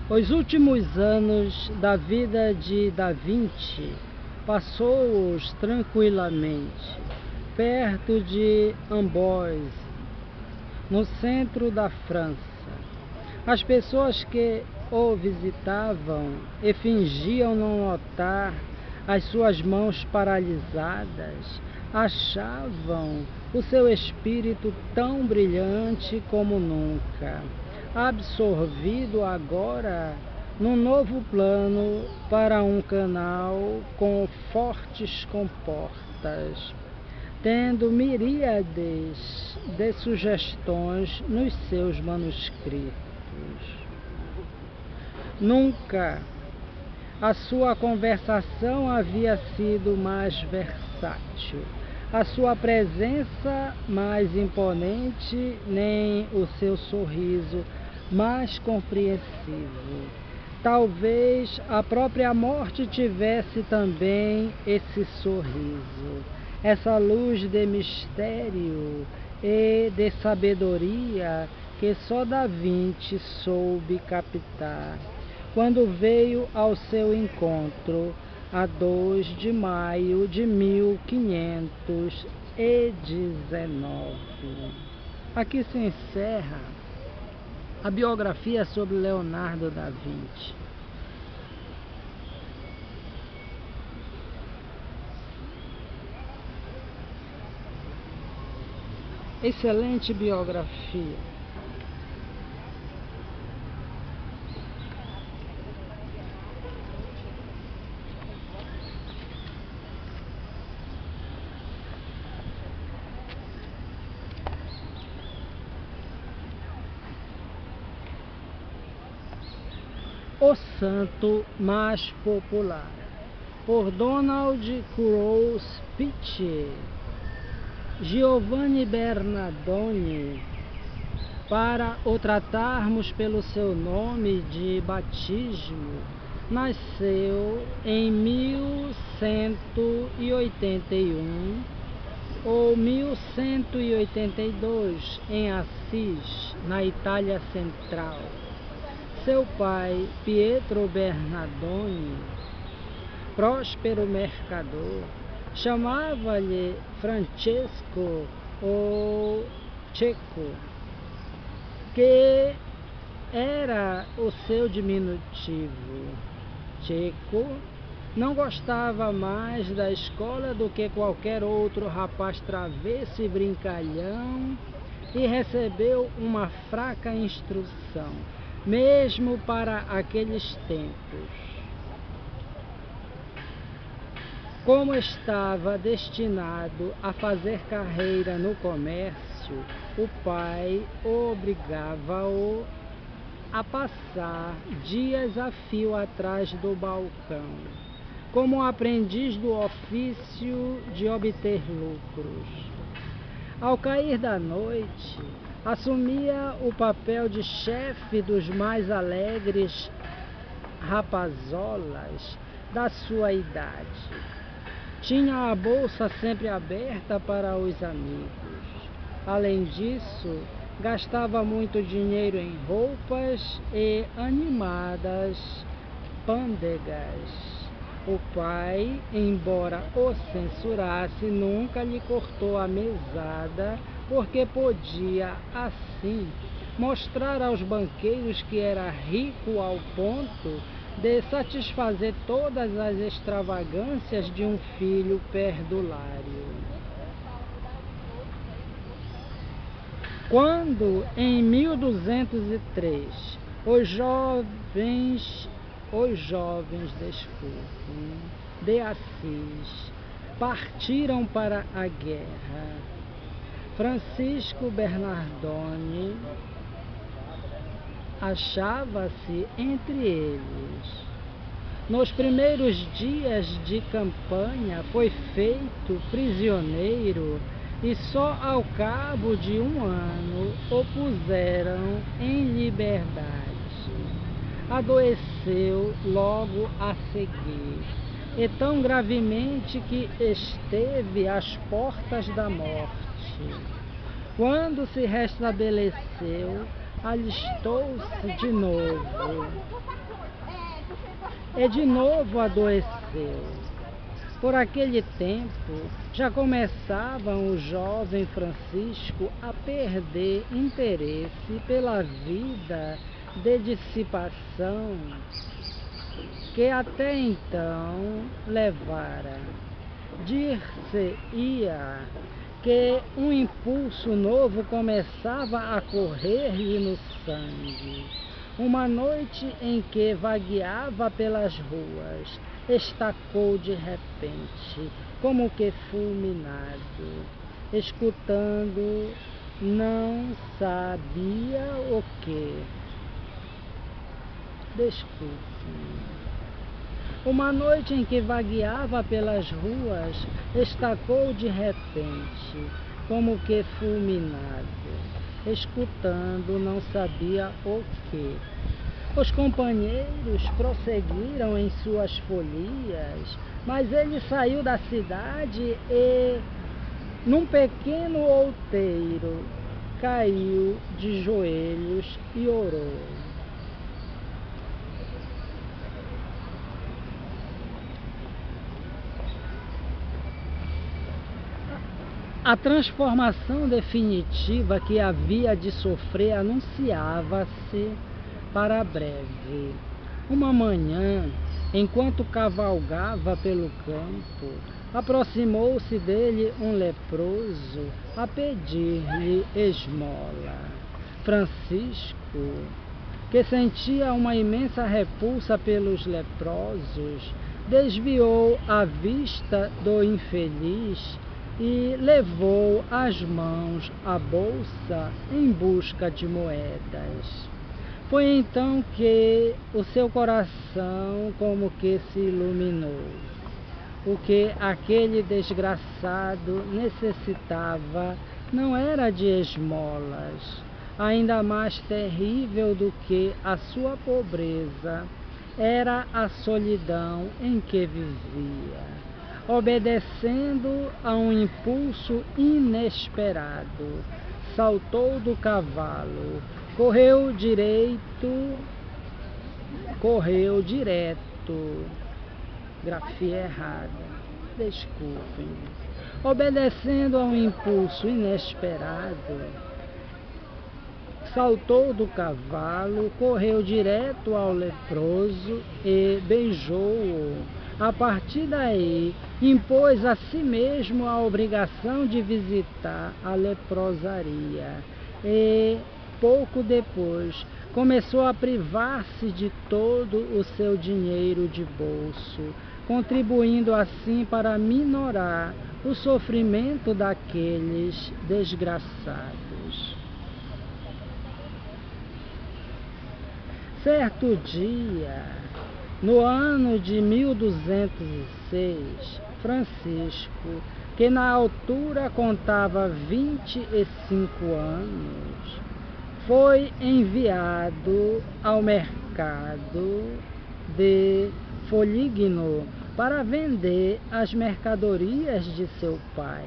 Os últimos anos da vida de Da Vinci passou-os tranquilamente, perto de Amboise, no centro da França. As pessoas que o visitavam e fingiam não notar as suas mãos paralisadas achavam o seu espírito tão brilhante como nunca, absorvido agora num novo plano para um canal com fortes comportas, tendo miríades de sugestões nos seus manuscritos. Nunca a sua conversação havia sido mais versátil, a sua presença mais imponente, nem o seu sorriso mais compreensivo. Talvez a própria morte tivesse também esse sorriso, essa luz de mistério e de sabedoria que só Da Vinci soube captar quando veio ao seu encontro a 2 de maio de 1519. Aqui se encerra a biografia sobre Leonardo da Vinci. Excelente biografia. O Santo Mais Popular, por Donald Krause Piché, Giovanni Bernardoni. Para o tratarmos pelo seu nome de batismo, nasceu em 1181 ou 1182 em Assis, na Itália Central. Seu pai, Pietro Bernardoni, próspero mercador, chamava-lhe Francesco ou Cecco, que era o seu diminutivo. Cecco não gostava mais da escola do que qualquer outro rapaz travesso e brincalhão e recebeu uma fraca instrução, mesmo para aqueles tempos. Como estava destinado a fazer carreira no comércio, o pai obrigava-o a passar dias a fio atrás do balcão, como aprendiz do ofício de obter lucros. Ao cair da noite, assumia o papel de chefe dos mais alegres rapazolas da sua idade. Tinha a bolsa sempre aberta para os amigos. Além disso, gastava muito dinheiro em roupas e animadas pândegas. O pai, embora o censurasse, nunca lhe cortou a mesada, porque podia, assim, mostrar aos banqueiros que era rico ao ponto de satisfazer todas as extravagâncias de um filho perdulário. Quando, em 1203, os jovens de Assis partiram para a guerra, Francisco Bernardoni achava-se entre eles. Nos primeiros dias de campanha foi feito prisioneiro e só ao cabo de um ano o puseram em liberdade. Adoeceu logo a seguir, e tão gravemente que esteve às portas da morte. Quando se restabeleceu, alistou-se de novo. e de novo adoeceu. Por aquele tempo, já começavam o jovem Francisco a perder interesse pela vida de dissipação que até então levara. Dir-se-ia que um impulso novo começava a correr-lhe no sangue. Uma noite em que vagueava pelas ruas, estacou de repente, como que fulminado, escutando não sabia o que. Desculpe. Uma noite em que vagueava pelas ruas, estacou de repente, como que fulminado, escutando não sabia o que. Os companheiros prosseguiram em suas folias, mas ele saiu da cidade e, num pequeno outeiro, caiu de joelhos e orou. A transformação definitiva que havia de sofrer anunciava-se para breve. Uma manhã, enquanto cavalgava pelo campo, aproximou-se dele um leproso a pedir-lhe esmola. Francisco, que sentia uma imensa repulsa pelos leprosos, desviou a vista do infeliz e levou às mãos a bolsa em busca de moedas. Foi então que o seu coração como que se iluminou. O que aquele desgraçado necessitava não era de esmolas. Ainda mais terrível do que a sua pobreza era a solidão em que vivia. Obedecendo a um impulso inesperado, saltou do cavalo, correu direto, grafia errada, desculpem. Obedecendo a um impulso inesperado, saltou do cavalo, correu direto ao leproso e beijou-o. A partir daí, impôs a si mesmo a obrigação de visitar a leprosaria e, pouco depois, começou a privar-se de todo o seu dinheiro de bolso, contribuindo assim para minorar o sofrimento daqueles desgraçados. Certo dia, no ano de 1206, Francisco, que na altura contava 25 anos, foi enviado ao mercado de Foligno para vender as mercadorias de seu pai.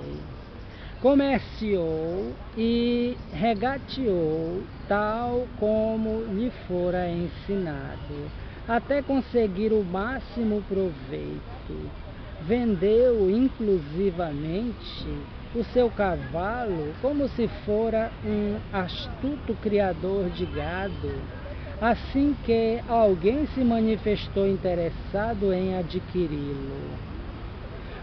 Comerciou e regateou tal como lhe fora ensinado, até conseguir o máximo proveito. Vendeu inclusivamente o seu cavalo como se fora um astuto criador de gado, assim que alguém se manifestou interessado em adquiri-lo.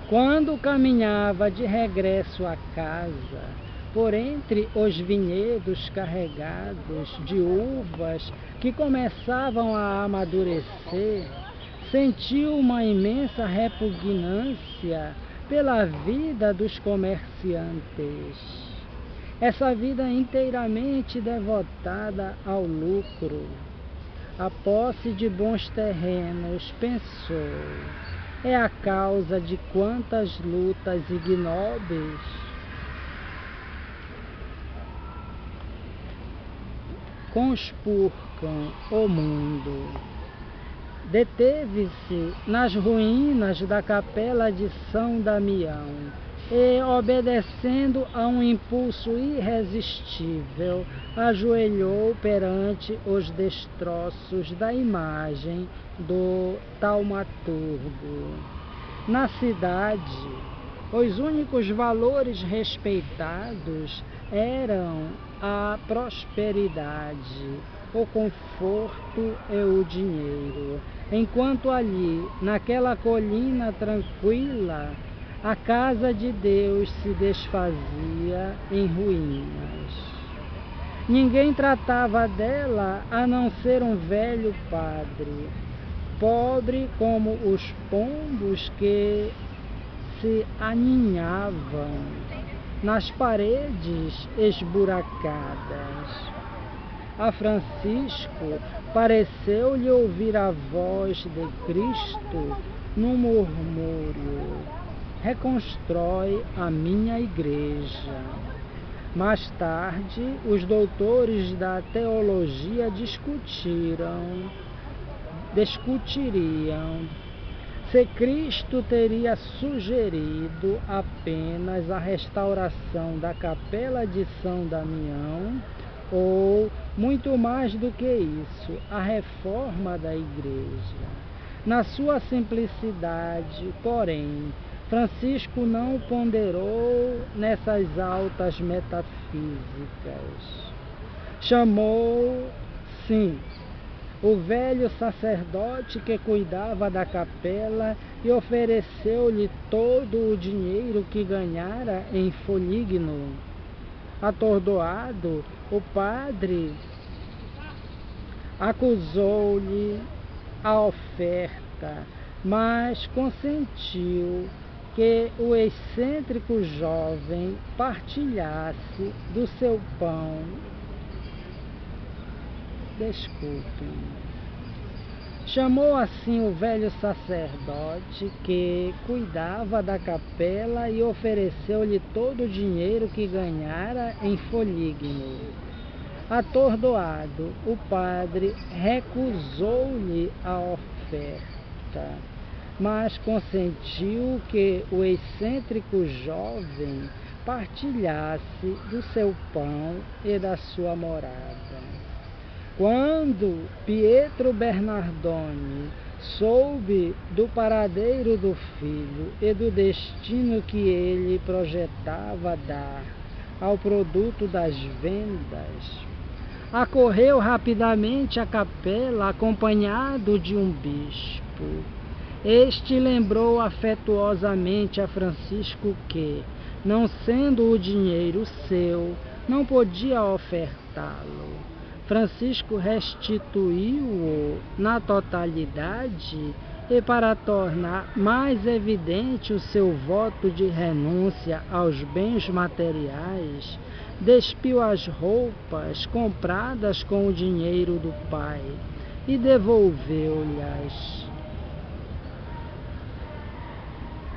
Quando caminhava de regresso à casa, por entre os vinhedos carregados de uvas que começavam a amadurecer, sentiu uma imensa repugnância pela vida dos comerciantes. Essa vida inteiramente devotada ao lucro, à posse de bons terrenos, pensou, é a causa de quantas lutas ignóbeis conspurcam o mundo. Deteve-se nas ruínas da capela de São Damião e, obedecendo a um impulso irresistível, ajoelhou perante os destroços da imagem do taumaturgo. Na cidade, os únicos valores respeitados eram a prosperidade, o conforto e o dinheiro, enquanto ali, naquela colina tranquila, a casa de Deus se desfazia em ruínas. Ninguém tratava dela a não ser um velho padre, pobre como os pombos que se aninhavam nas paredes esburacadas. A Francisco pareceu-lhe ouvir a voz de Cristo num murmúrio: reconstrói a minha igreja. Mais tarde, os doutores da teologia discutiriam se Cristo teria sugerido apenas a restauração da Capela de São Damião ou, muito mais do que isso, a reforma da igreja. Na sua simplicidade, porém, Francisco não ponderou nessas altas metafísicas. Chamou, sim, o velho sacerdote que cuidava da capela e ofereceu-lhe todo o dinheiro que ganhara em Foligno. Atordoado, o padre acusou-lhe a oferta, mas consentiu que o excêntrico jovem partilhasse do seu pão. Chamou assim o velho sacerdote que cuidava da capela e ofereceu-lhe todo o dinheiro que ganhara em Foligno. Atordoado, o padre recusou-lhe a oferta, mas consentiu que o excêntrico jovem partilhasse do seu pão e da sua morada. Quando Pietro Bernardoni soube do paradeiro do filho e do destino que ele projetava dar ao produto das vendas, acorreu rapidamente à capela acompanhado de um bispo. Este lembrou afetuosamente a Francisco que, não sendo o dinheiro seu, não podia ofertá-lo. Francisco restituiu-o na totalidade e, para tornar mais evidente o seu voto de renúncia aos bens materiais, despiu as roupas compradas com o dinheiro do pai e devolveu-lhas.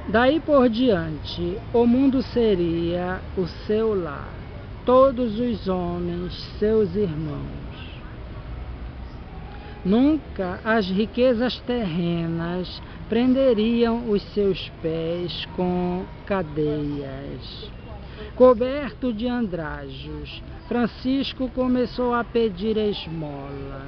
Daí por diante, o mundo seria o seu lar, todos os homens seus irmãos. Nunca as riquezas terrenas prenderiam os seus pés com cadeias. Coberto de andrajos, Francisco começou a pedir esmola.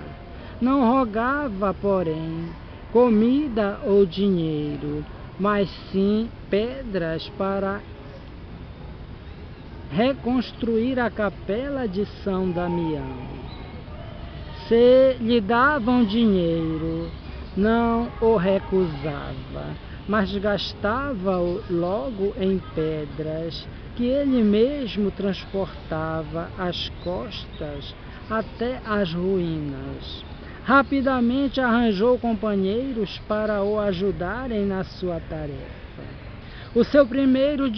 Não rogava, porém, comida ou dinheiro, mas sim pedras para reconstruir a capela de São Damião. Se lhe davam dinheiro, não o recusava, mas gastava-o logo em pedras que ele mesmo transportava às costas até as ruínas. Rapidamente arranjou companheiros para o ajudarem na sua tarefa. O seu primeiro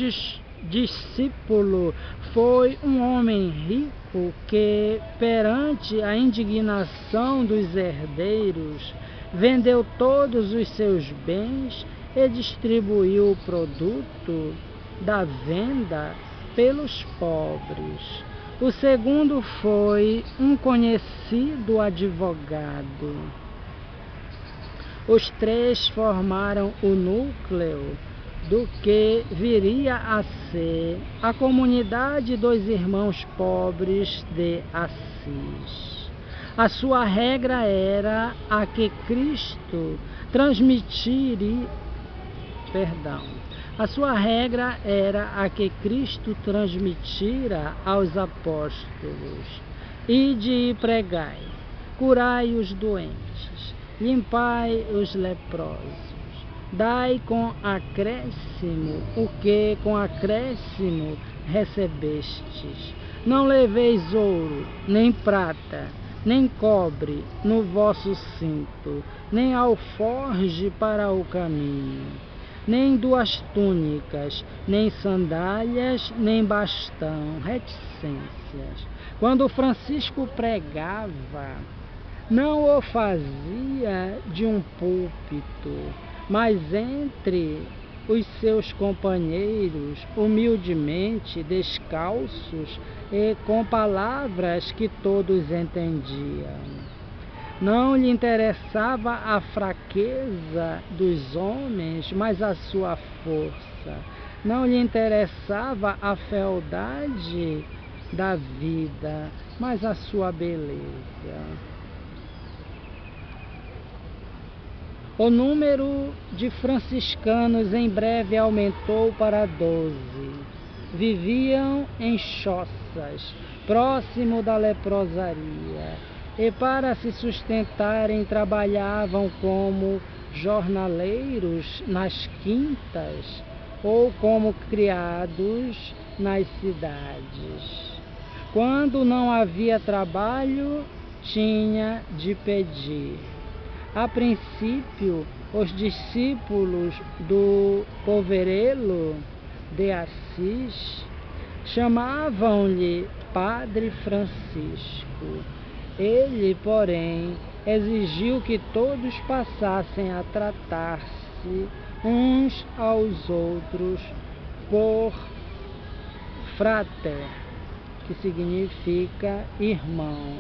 discípulo foi um homem rico que, perante a indignação dos herdeiros, vendeu todos os seus bens e distribuiu o produto da venda pelos pobres. O segundo foi um conhecido advogado. Os três formaram o núcleo do que viria a ser a comunidade dos irmãos pobres de Assis. A sua regra era a que Cristo A sua regra era a que Cristo transmitira aos apóstolos: ide e pregai, curai os doentes, limpai os leprosos, dai com acréscimo o que com acréscimo recebestes. Não leveis ouro, nem prata, nem cobre no vosso cinto, nem alforge para o caminho, nem 2 túnicas, nem sandálias, nem bastão, reticências. Quando Francisco pregava, não o fazia de um púlpito, mas entre os seus companheiros, humildemente descalços e com palavras que todos entendiam. Não lhe interessava a fraqueza dos homens, mas a sua força. Não lhe interessava a fealdade da vida, mas a sua beleza. O número de franciscanos em breve aumentou para 12. Viviam em choças, próximo da leprosaria, e para se sustentarem trabalhavam como jornaleiros nas quintas ou como criados nas cidades. Quando não havia trabalho, tinha de pedir. A princípio, os discípulos do poverello de Assis chamavam-lhe Padre Francisco. Ele, porém, exigiu que todos passassem a tratar-se uns aos outros por frater, que significa irmão.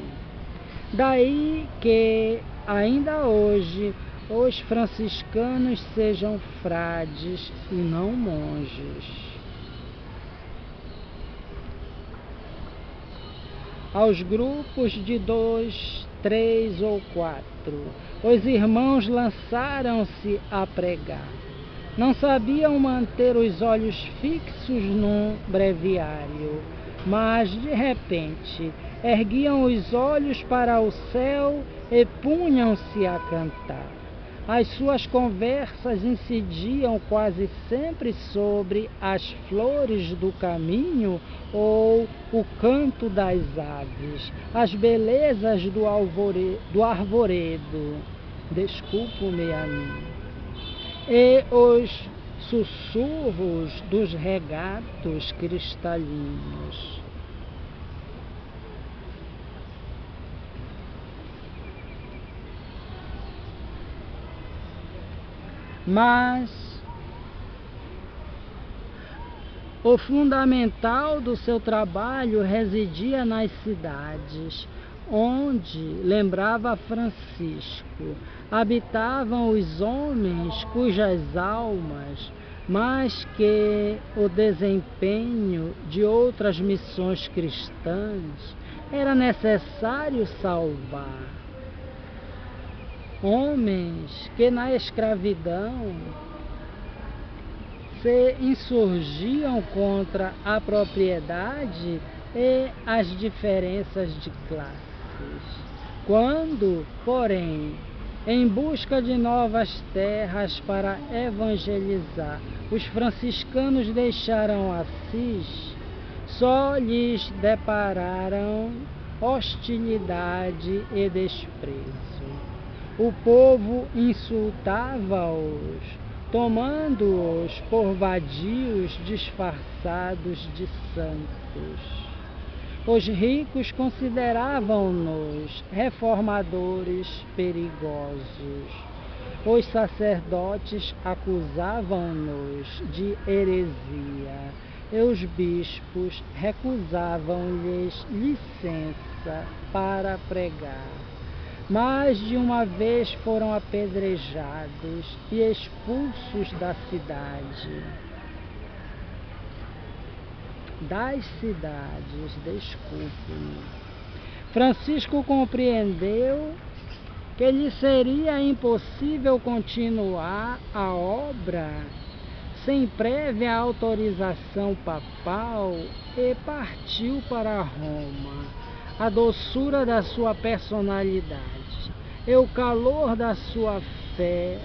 Daí que, ainda hoje, os franciscanos sejam frades e não monges. Aos grupos de 2, 3 ou 4, os irmãos lançaram-se a pregar. Não sabiam manter os olhos fixos num breviário, mas, de repente, erguiam os olhos para o céu e punham-se a cantar. As suas conversas incidiam quase sempre sobre as flores do caminho ou o canto das aves, as belezas do arvoredo, desculpe-me a mim, e os sussurros dos regatos cristalinos. Mas o fundamental do seu trabalho residia nas cidades, onde, lembrava Francisco, habitavam os homens cujas almas, mais que o desempenho de outras missões cristãs, era necessário salvar. Homens que na escravidão se insurgiam contra a propriedade e as diferenças de classes. Quando, porém, em busca de novas terras para evangelizar, os franciscanos deixaram Assis, só lhes depararam hostilidade e desprezo. O povo insultava-os, tomando-os por vadios disfarçados de santos. Os ricos consideravam-nos reformadores perigosos. Os sacerdotes acusavam-nos de heresia, e os bispos recusavam-lhes licença para pregar. Mais de uma vez foram apedrejados e expulsos da cidade. Das cidades, desculpe-me. Francisco compreendeu que lhe seria impossível continuar a obra sem prévia autorização papal e partiu para Roma. A doçura da sua personalidade e o calor da sua fé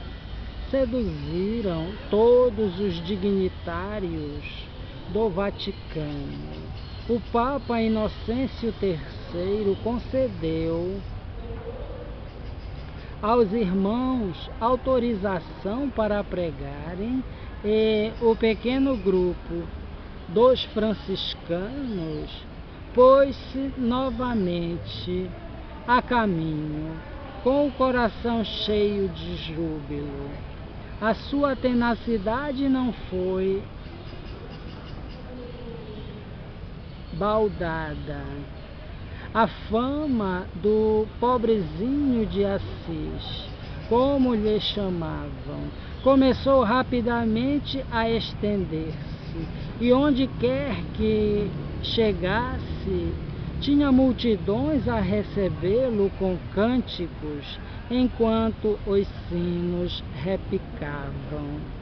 seduziram todos os dignitários do Vaticano. O Papa Inocêncio III concedeu aos irmãos autorização para pregarem e o pequeno grupo dos franciscanos pôs-se novamente a caminho, com o coração cheio de júbilo. A sua tenacidade não foi baldada. A fama do pobrezinho de Assis, como lhe chamavam, começou rapidamente a estender-se, e onde quer que chegasse, tinha multidões a recebê-lo com cânticos, enquanto os sinos repicavam.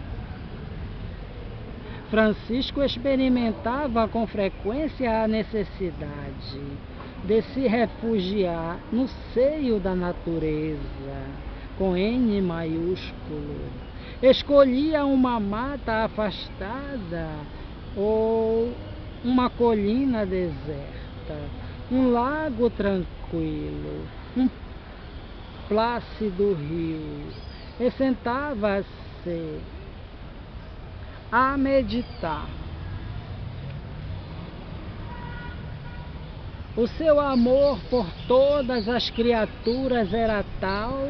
Francisco experimentava com frequência a necessidade de se refugiar no seio da natureza, com N maiúsculo. Escolhia uma mata afastada ou uma colina deserta, um lago tranquilo, um plácido rio, e sentava-se a meditar. O seu amor por todas as criaturas era tal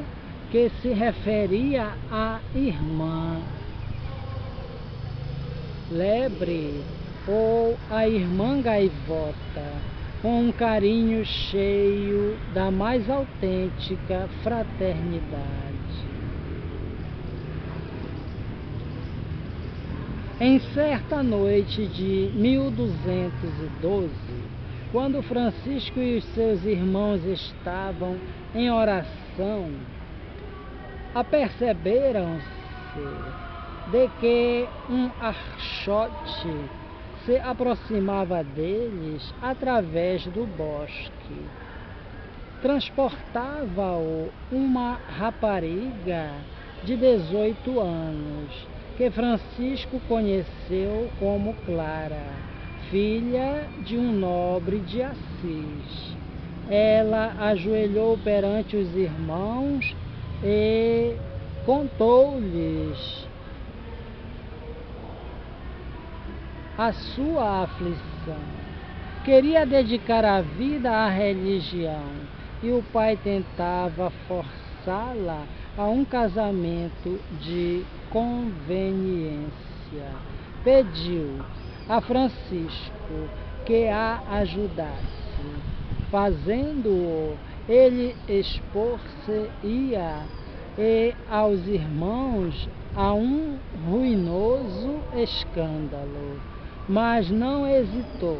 que se referia à irmã lebre ou à irmã gaivota, com um carinho cheio da mais autêntica fraternidade. Em certa noite de 1212, quando Francisco e os seus irmãos estavam em oração, aperceberam-se de que um archote se aproximava deles através do bosque. Transportava-o uma rapariga de 18 anos, que Francisco conheceu como Clara, filha de um nobre de Assis. Ela ajoelhou perante os irmãos e contou-lhes a sua aflição. Queria dedicar a vida à religião e o pai tentava forçá-la a um casamento de conveniência. Pediu a Francisco que a ajudasse. Fazendo-o, ele expor-se-ia e aos irmãos a um ruinoso escândalo, mas não hesitou,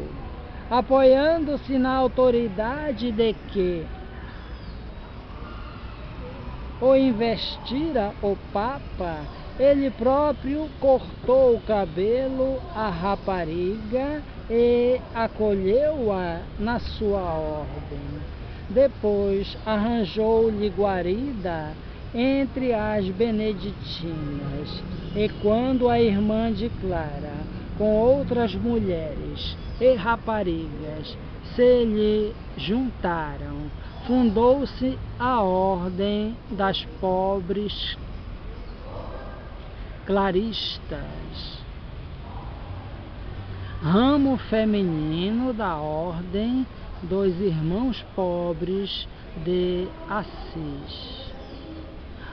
apoiando-se na autoridade de que o investira o Papa. Ele próprio cortou o cabelo à rapariga e acolheu-a na sua ordem. Depois arranjou-lhe guarida entre as beneditinas, e quando a irmã de Clara, com outras mulheres e raparigas, se lhe juntaram, fundou-se a Ordem das Pobres Claristas, ramo feminino da Ordem dos Irmãos Pobres de Assis.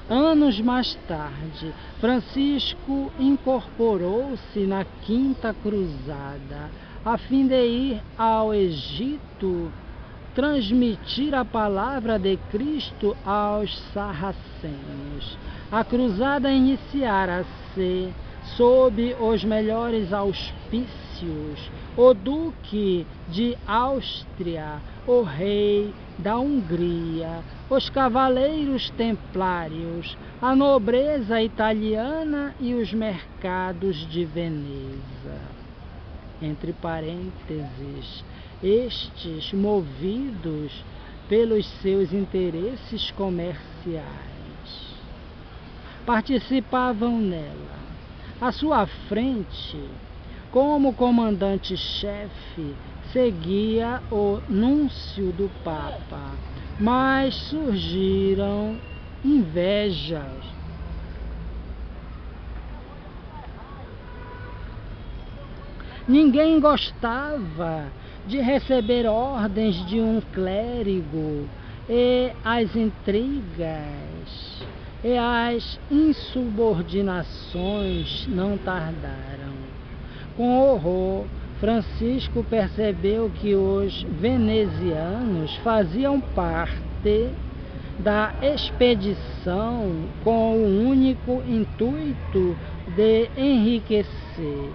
Anos mais tarde, Francisco incorporou-se na Quinta Cruzada, a fim de ir ao Egito transmitir a palavra de Cristo aos sarracenos. A cruzada iniciara-se sob os melhores auspícios. O Duque de Áustria, o rei da Hungria, os cavaleiros templários, a nobreza italiana e os mercados de Veneza. Entre parênteses, estes movidos pelos seus interesses comerciais. Participavam nela. À sua frente, como comandante-chefe, seguia o núncio do Papa, mas surgiram invejas. Ninguém gostava de receber ordens de um clérigo, e as intrigas e as insubordinações não tardaram. Com horror, Francisco percebeu que os venezianos faziam parte da expedição com o único intuito de enriquecer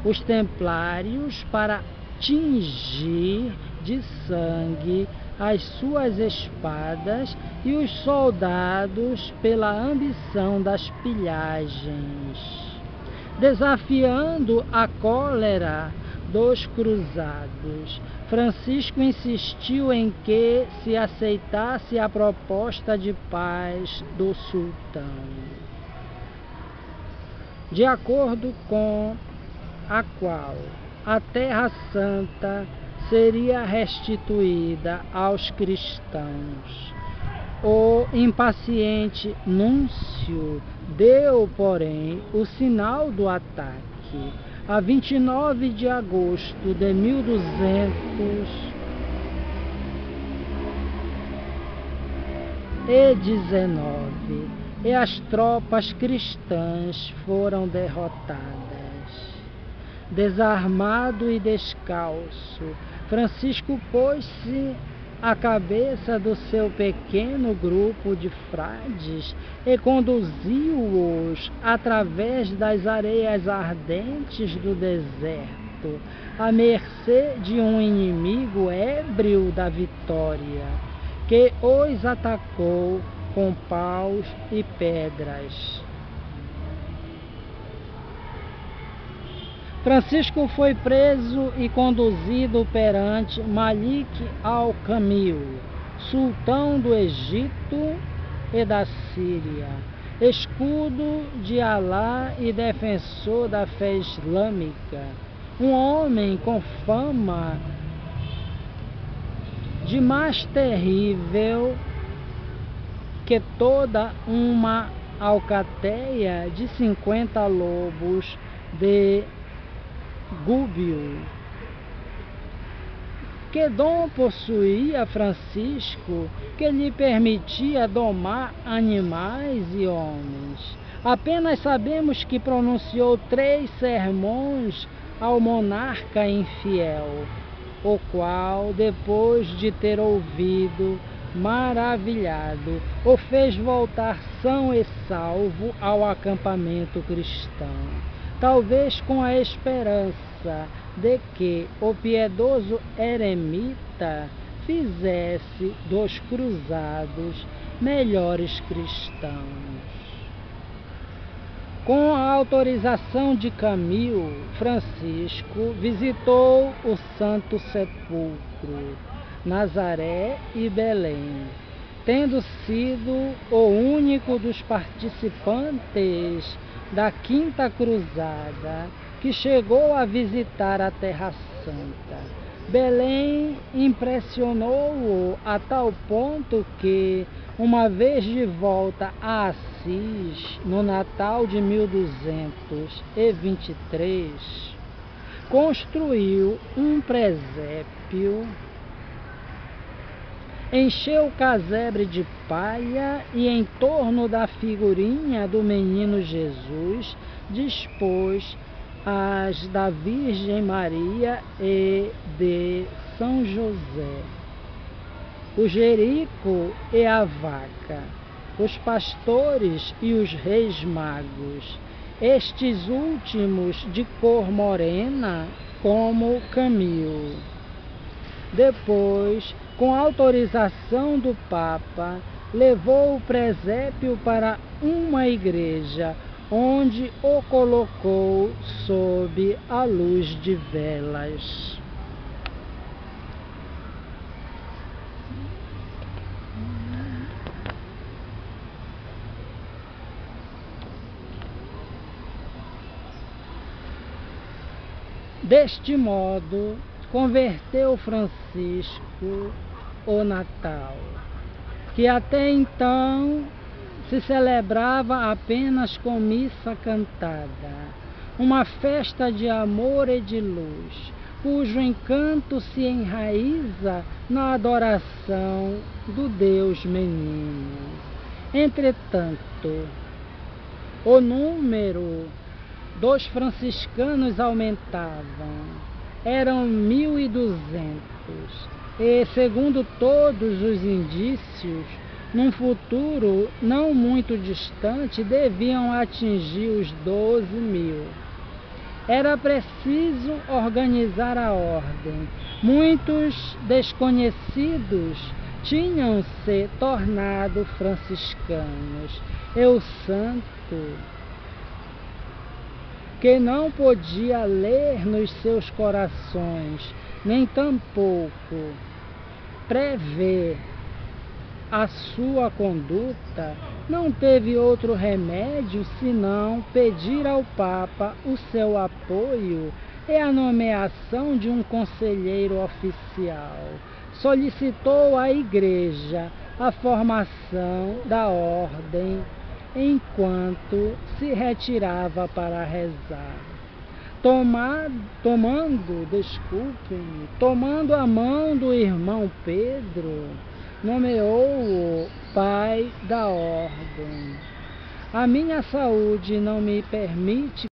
os templários para tingir de sangue as suas espadas e os soldados pela ambição das pilhagens. Desafiando a cólera dos cruzados, Francisco insistiu em que se aceitasse a proposta de paz do sultão, de acordo com a qual a Terra Santa seria restituída aos cristãos. O impaciente núncio deu, porém, o sinal do ataque. A 29 de agosto de 1219, e as tropas cristãs foram derrotadas. Desarmado e descalço, Francisco pôs-se à cabeça do seu pequeno grupo de frades e conduziu-os através das areias ardentes do deserto, à mercê de um inimigo ébrio da vitória, que os atacou com paus e pedras. Francisco foi preso e conduzido perante Malik al-Kamil, sultão do Egito e da Síria, escudo de Alá e defensor da fé islâmica, um homem com fama de mais terrível que toda uma alcateia de 50 lobos de Gúbio. Que dom possuía Francisco que lhe permitia domar animais e homens? Apenas sabemos que pronunciou 3 sermões ao monarca infiel, o qual, depois de ter ouvido, maravilhado, o fez voltar são e salvo ao acampamento cristão, talvez com a esperança de que o piedoso eremita fizesse dos cruzados melhores cristãos. Com a autorização de Camilo, Francisco visitou o Santo Sepulcro, Nazaré e Belém, tendo sido o único dos participantes da Quinta Cruzada que chegou a visitar a Terra Santa. Belém impressionou-o a tal ponto que, uma vez de volta a Assis, no Natal de 1223, construiu um presépio, encheu o casebre de palha e, em torno da figurinha do menino Jesus, dispôs as da Virgem Maria e de São José. o jerico e a vaca, os pastores e os reis magos, estes últimos de cor morena como camil. Depois, com autorização do Papa, levou o presépio para uma igreja, onde o colocou sob a luz de velas. Deste modo, converteu Francisco o Natal, que até então se celebrava apenas com missa cantada, uma festa de amor e de luz, cujo encanto se enraiza na adoração do Deus menino. Entretanto, o número dos franciscanos aumentavam. Eram 1.200 e, segundo todos os indícios, num futuro não muito distante, deviam atingir os 12.000. Era preciso organizar a ordem. Muitos desconhecidos tinham se tornado franciscanos. E o santo, que não podia ler nos seus corações, nem tampouco prever a sua conduta, não teve outro remédio senão pedir ao Papa o seu apoio e a nomeação de um conselheiro oficial. Solicitou à Igreja a formação da ordem enquanto se retirava para rezar. Tomando a mão do irmão Pedro, nomeou-o pai da ordem. A minha saúde não me permite